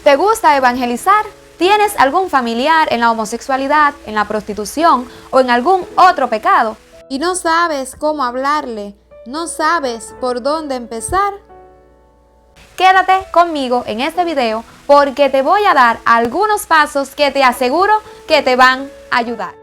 ¿Te gusta evangelizar? ¿Tienes algún familiar en la homosexualidad, en la prostitución o en algún otro pecado? ¿Y no sabes cómo hablarle? ¿No sabes por dónde empezar? Quédate conmigo en este video porque te voy a dar algunos pasos que te aseguro que te van a ayudar.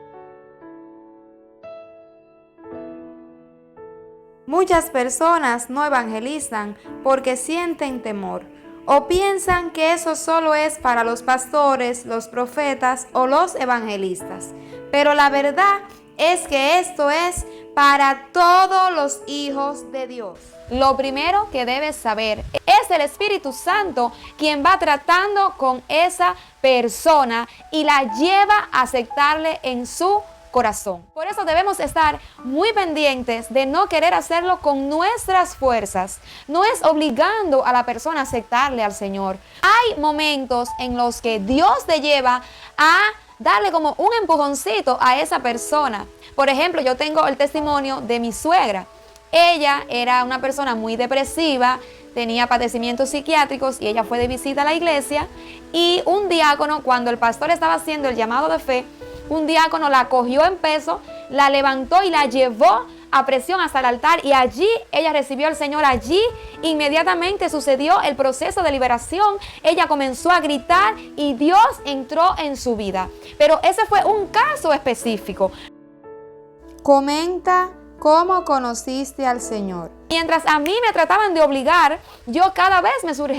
Muchas personas no evangelizan porque sienten temor o piensan que eso solo es para los pastores, los profetas o los evangelistas. Pero la verdad es que esto es para todos los hijos de Dios. Lo primero que debes saber es el Espíritu Santo quien va tratando con esa persona y la lleva a aceptarle en su corazón. Por eso debemos estar muy pendientes de no querer hacerlo con nuestras fuerzas. No es obligando a la persona a aceptarle al Señor. Hay momentos en los que Dios te lleva a darle como un empujoncito a esa persona. Por ejemplo, yo tengo el testimonio de mi suegra. Ella era una persona muy depresiva, tenía padecimientos psiquiátricos y ella fue de visita a la iglesia y un diácono, cuando el pastor estaba haciendo el llamado de fe, un diácono la cogió en peso, la levantó y la llevó a presión hasta el altar y allí ella recibió al Señor. Allí inmediatamente sucedió el proceso de liberación. Ella comenzó a gritar y Dios entró en su vida. Pero ese fue un caso específico. Comenta cómo conociste al Señor. Mientras a mí me trataban de obligar, yo cada vez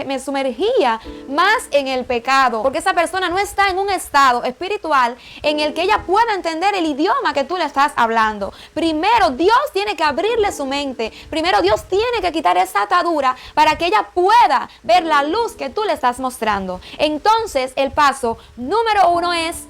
me sumergía más en el pecado, porque esa persona no está en un estado espiritual en el que ella pueda entender el idioma que tú le estás hablando. Primero Dios tiene que abrirle su mente, primero Dios tiene que quitar esa atadura para que ella pueda ver la luz que tú le estás mostrando. Entonces el paso número 1 es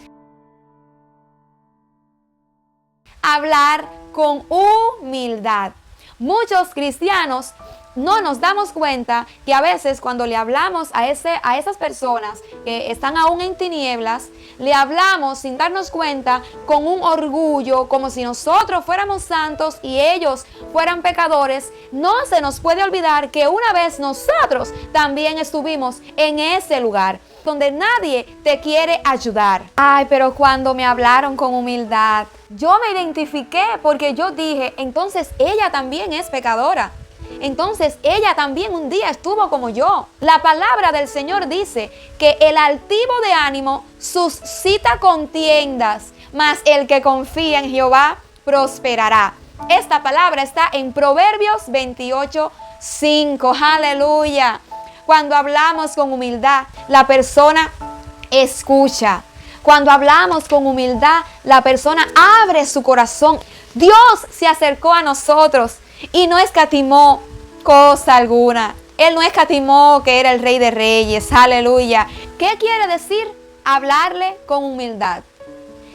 hablar con humildad. Muchos cristianos no nos damos cuenta que a veces cuando le hablamos a esas personas que están aún en tinieblas, le hablamos sin darnos cuenta con un orgullo, como si nosotros fuéramos santos y ellos fueran pecadores. No se nos puede olvidar que una vez nosotros también estuvimos en ese lugar donde nadie te quiere ayudar. Ay, pero cuando me hablaron con humildad, yo me identifiqué porque yo dije, entonces ella también es pecadora. Entonces ella también un día estuvo como yo. La palabra del Señor dice que el altivo de ánimo suscita contiendas, mas el que confía en Jehová prosperará. Esta palabra está en Proverbios 28:5. Aleluya. Cuando hablamos con humildad, la persona escucha. Cuando hablamos con humildad, la persona abre su corazón. Dios se acercó a nosotros y no escatimó cosa alguna. Él no escatimó que era el Rey de Reyes. Aleluya. ¿Qué quiere decir hablarle con humildad?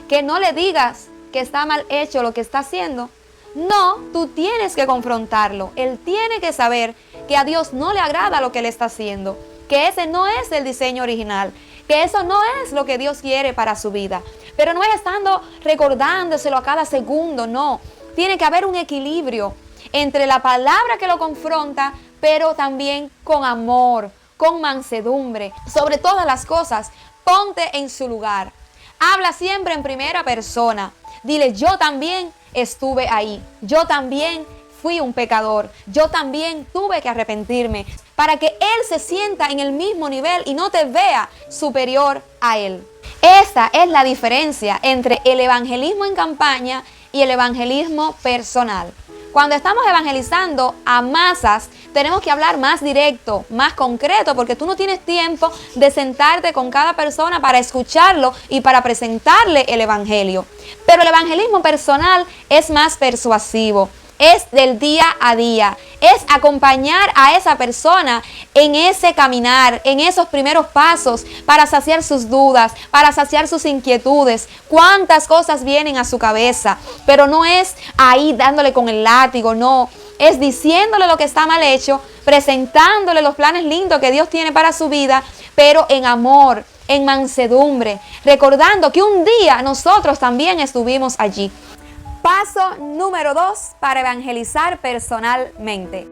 Que no le digas que está mal hecho lo que está haciendo. No, tú tienes que confrontarlo. Él tiene que saber que a Dios no le agrada lo que él está haciendo, que ese no es el diseño original, que eso no es lo que Dios quiere para su vida. Pero no es estando recordándoselo a cada segundo, no. Tiene que haber un equilibrio entre la palabra que lo confronta, pero también con amor, con mansedumbre. Sobre todas las cosas, ponte en su lugar. Habla siempre en primera persona. Dile, yo también estuve ahí. Yo también fui un pecador. Yo también tuve que arrepentirme. Para que él se sienta en el mismo nivel y no te vea superior a él. Esta es la diferencia entre el evangelismo en campaña y el evangelismo personal. Cuando estamos evangelizando a masas, tenemos que hablar más directo, más concreto, porque tú no tienes tiempo de sentarte con cada persona para escucharlo y para presentarle el evangelio. Pero el evangelismo personal es más persuasivo. Es del día a día, es acompañar a esa persona en ese caminar, en esos primeros pasos para saciar sus dudas, para saciar sus inquietudes. Cuántas cosas vienen a su cabeza, pero no es ahí dándole con el látigo, no. Es diciéndole lo que está mal hecho, presentándole los planes lindos que Dios tiene para su vida, pero en amor, en mansedumbre, recordando que un día nosotros también estuvimos allí. Paso número 2 para evangelizar personalmente.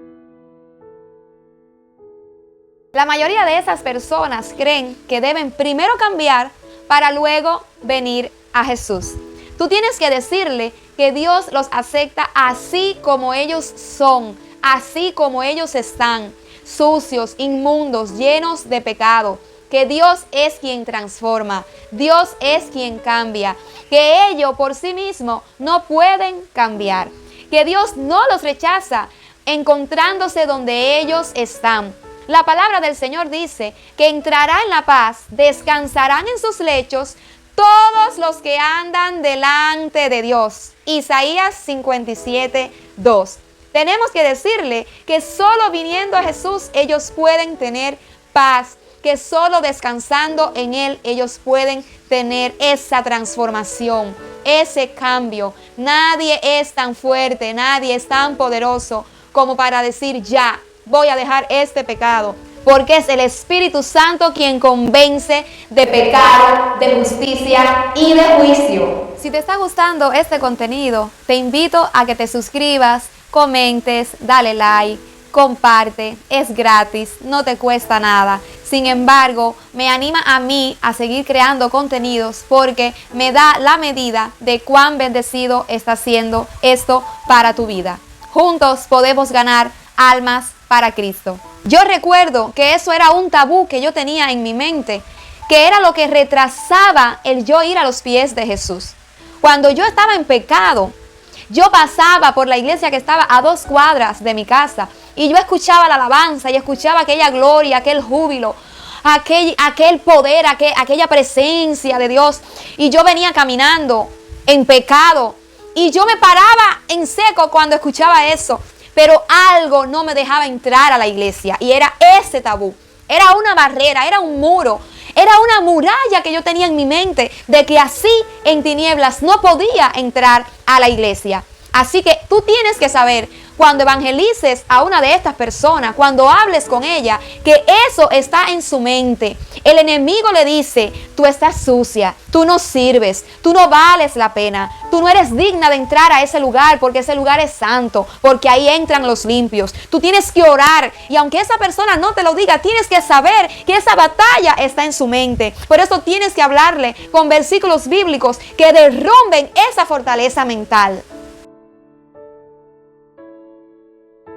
La mayoría de esas personas creen que deben primero cambiar para luego venir a Jesús. Tú tienes que decirle que Dios los acepta así como ellos son, así como ellos están, sucios, inmundos, llenos de pecado. Que Dios es quien transforma, Dios es quien cambia, que ellos por sí mismos no pueden cambiar, que Dios no los rechaza encontrándose donde ellos están. La palabra del Señor dice que entrará en la paz, descansarán en sus lechos todos los que andan delante de Dios. Isaías 57:2. Tenemos que decirle que solo viniendo a Jesús ellos pueden tener paz, que solo descansando en Él ellos pueden tener esa transformación, ese cambio. Nadie es tan fuerte, nadie es tan poderoso como para decir ya, voy a dejar este pecado, porque es el Espíritu Santo quien convence de pecado, de justicia y de juicio. Si te está gustando este contenido, te invito a que te suscribas, comentes, dale like, comparte, es gratis, no te cuesta nada. Sin embargo, me anima a mí a seguir creando contenidos porque me da la medida de cuán bendecido está siendo esto para tu vida. Juntos podemos ganar almas para Cristo. Yo recuerdo que eso era un tabú que yo tenía en mi mente, que era lo que retrasaba el yo ir a los pies de Jesús. Cuando yo estaba en pecado, yo pasaba por la iglesia que estaba a 2 cuadras de mi casa y yo escuchaba la alabanza y escuchaba aquella gloria, aquel júbilo, aquel poder, aquella presencia de Dios. Y yo venía caminando en pecado y yo me paraba en seco cuando escuchaba eso. Pero algo no me dejaba entrar a la iglesia y era ese tabú. Era una barrera, era un muro, era una muralla que yo tenía en mi mente de que así en tinieblas no podía entrar a la iglesia. Así que tú tienes que saber, cuando evangelices a una de estas personas, cuando hables con ella, que eso está en su mente. El enemigo le dice, tú estás sucia, tú no sirves, tú no vales la pena, tú no eres digna de entrar a ese lugar porque ese lugar es santo, porque ahí entran los limpios. Tú tienes que orar y aunque esa persona no te lo diga, tienes que saber que esa batalla está en su mente. Por eso tienes que hablarle con versículos bíblicos que derrumben esa fortaleza mental.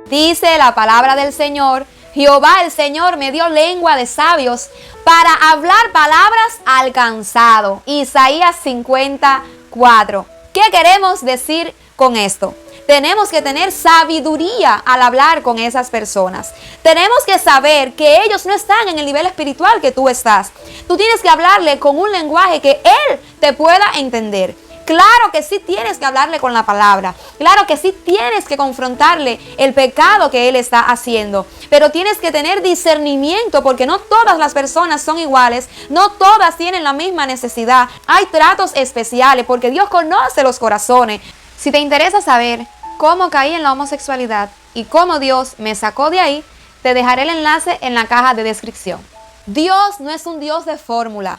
Dice la palabra del Señor, Jehová el Señor me dio lengua de sabios para hablar palabras al cansado. Isaías 54. ¿Qué queremos decir con esto? Tenemos que tener sabiduría al hablar con esas personas. Tenemos que saber que ellos no están en el nivel espiritual que tú estás. Tú tienes que hablarle con un lenguaje que él te pueda entender. Claro que sí tienes que hablarle con la palabra. Claro que sí tienes que confrontarle el pecado que él está haciendo. Pero tienes que tener discernimiento porque no todas las personas son iguales. No todas tienen la misma necesidad. Hay tratos especiales porque Dios conoce los corazones. Si te interesa saber cómo caí en la homosexualidad y cómo Dios me sacó de ahí, te dejaré el enlace en la caja de descripción. Dios no es un Dios de fórmula.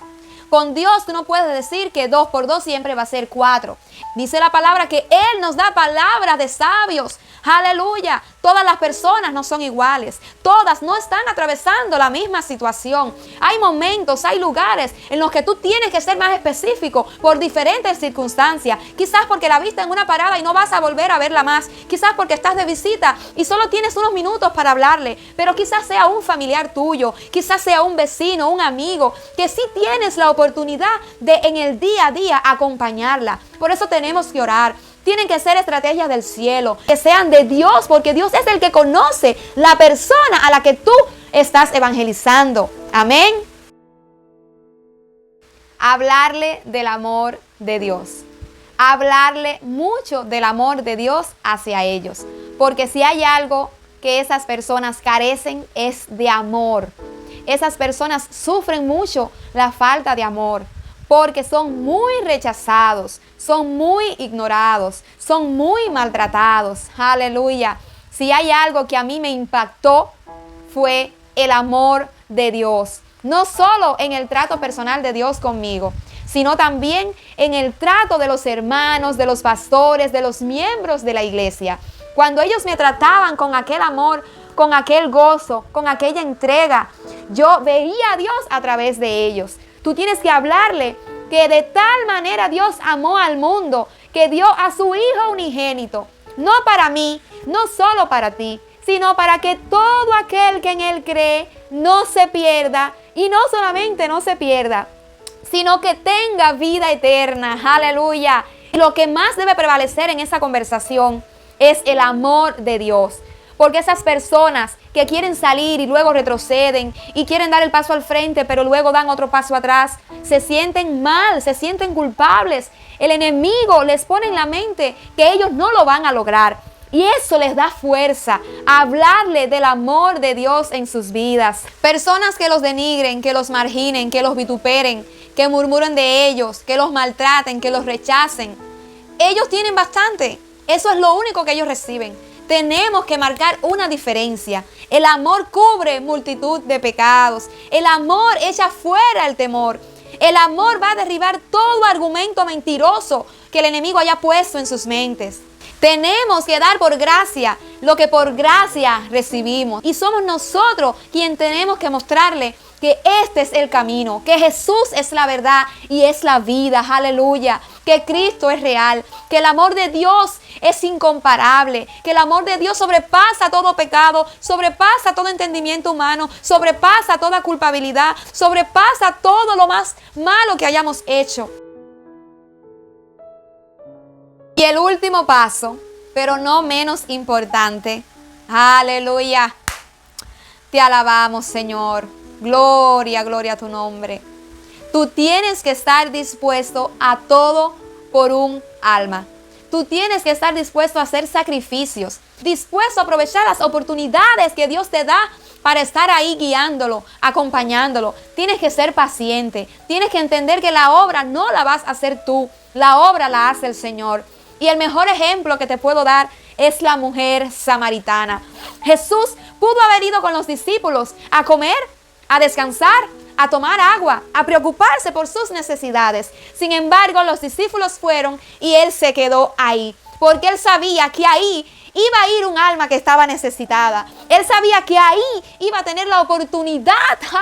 Con Dios tú no puedes decir que 2 por 2 siempre va a ser 4. Dice la palabra que Él nos da palabras de sabios. Aleluya. Todas las personas no son iguales. Todas no están atravesando la misma situación. Hay momentos, hay lugares en los que tú tienes que ser más específico por diferentes circunstancias. Quizás porque la viste en una parada y no vas a volver a verla más. Quizás porque estás de visita y solo tienes unos minutos para hablarle. Pero quizás sea un familiar tuyo. Quizás sea un vecino, un amigo. Que sí tienes la oportunidad de en el día a día acompañarla. Por eso tenemos que orar. Tienen que ser estrategias del cielo, que sean de Dios, porque Dios es el que conoce la persona a la que tú estás evangelizando. Amén. Hablarle del amor de Dios. Hablarle mucho del amor de Dios hacia ellos. Porque si hay algo que esas personas carecen es de amor. Esas personas sufren mucho la falta de amor. Porque son muy rechazados, son muy ignorados, son muy maltratados. Aleluya. Si hay algo que a mí me impactó fue el amor de Dios. No solo en el trato personal de Dios conmigo, sino también en el trato de los hermanos, de los pastores, de los miembros de la iglesia. Cuando ellos me trataban con aquel amor, con aquel gozo, con aquella entrega, yo veía a Dios a través de ellos. Tú tienes que hablarle que de tal manera Dios amó al mundo, que dio a su Hijo unigénito, no para mí, no solo para ti, sino para que todo aquel que en Él cree no se pierda, y no solamente no se pierda, sino que tenga vida eterna. Aleluya. Lo que más debe prevalecer en esa conversación es el amor de Dios. Porque esas personas que quieren salir y luego retroceden y quieren dar el paso al frente, pero luego dan otro paso atrás, se sienten mal, se sienten culpables. El enemigo les pone en la mente que ellos no lo van a lograr. Y eso les da fuerza a hablarle del amor de Dios en sus vidas. Personas que los denigren, que los marginen, que los vituperen, que murmuren de ellos, que los maltraten, que los rechacen. Ellos tienen bastante. Eso es lo único que ellos reciben. Tenemos que marcar una diferencia. El amor cubre multitud de pecados. El amor echa fuera el temor. El amor va a derribar todo argumento mentiroso que el enemigo haya puesto en sus mentes. Tenemos que dar por gracia lo que por gracia recibimos. Y somos nosotros quien tenemos que mostrarle que este es el camino, que Jesús es la verdad y es la vida. Aleluya. Que Cristo es real, que el amor de Dios es incomparable, que el amor de Dios sobrepasa todo pecado, sobrepasa todo entendimiento humano, sobrepasa toda culpabilidad, sobrepasa todo lo más malo que hayamos hecho. Y el último paso, pero no menos importante. Aleluya. Te alabamos, Señor. Gloria, gloria a tu nombre. Tú tienes que estar dispuesto a todo por un alma. Tú tienes que estar dispuesto a hacer sacrificios, dispuesto a aprovechar las oportunidades que Dios te da para estar ahí guiándolo, acompañándolo. Tienes que ser paciente. Tienes que entender que la obra no la vas a hacer tú. La obra la hace el Señor. Y el mejor ejemplo que te puedo dar es la mujer samaritana. Jesús pudo haber ido con los discípulos a comer, a descansar, a tomar agua, a preocuparse por sus necesidades. Sin embargo, los discípulos fueron y Él se quedó ahí, porque Él sabía que ahí iba a ir un alma que estaba necesitada. Él sabía que ahí iba a tener la oportunidad,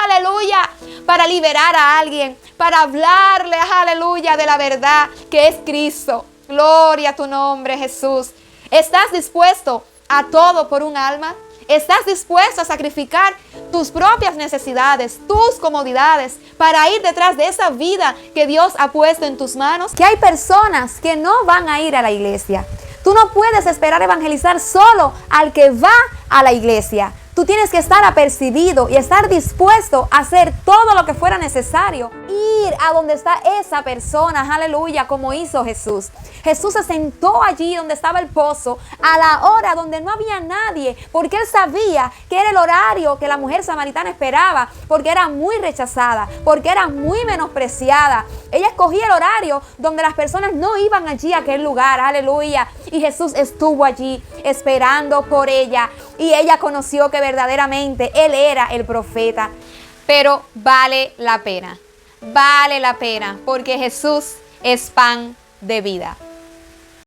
aleluya, para liberar a alguien, para hablarle, aleluya, de la verdad que es Cristo. Gloria a tu nombre, Jesús. ¿Estás dispuesto a todo por un alma? ¿Estás dispuesto a sacrificar tus propias necesidades, tus comodidades, para ir detrás de esa vida que Dios ha puesto en tus manos? Que hay personas que no van a ir a la iglesia. Tú no puedes esperar evangelizar solo al que va a la iglesia. Tú tienes que estar apercibido y estar dispuesto a hacer todo lo que fuera necesario. Ir a donde está esa persona, aleluya, como hizo Jesús. Jesús se sentó allí donde estaba el pozo, a la hora donde no había nadie, porque Él sabía que era el horario que la mujer samaritana esperaba, porque era muy rechazada, porque era muy menospreciada. Ella escogía el horario donde las personas no iban allí a aquel lugar, aleluya. Y Jesús estuvo allí esperando por ella, y ella conoció que verdaderamente Él era el profeta. Pero vale la pena, porque Jesús es pan de vida.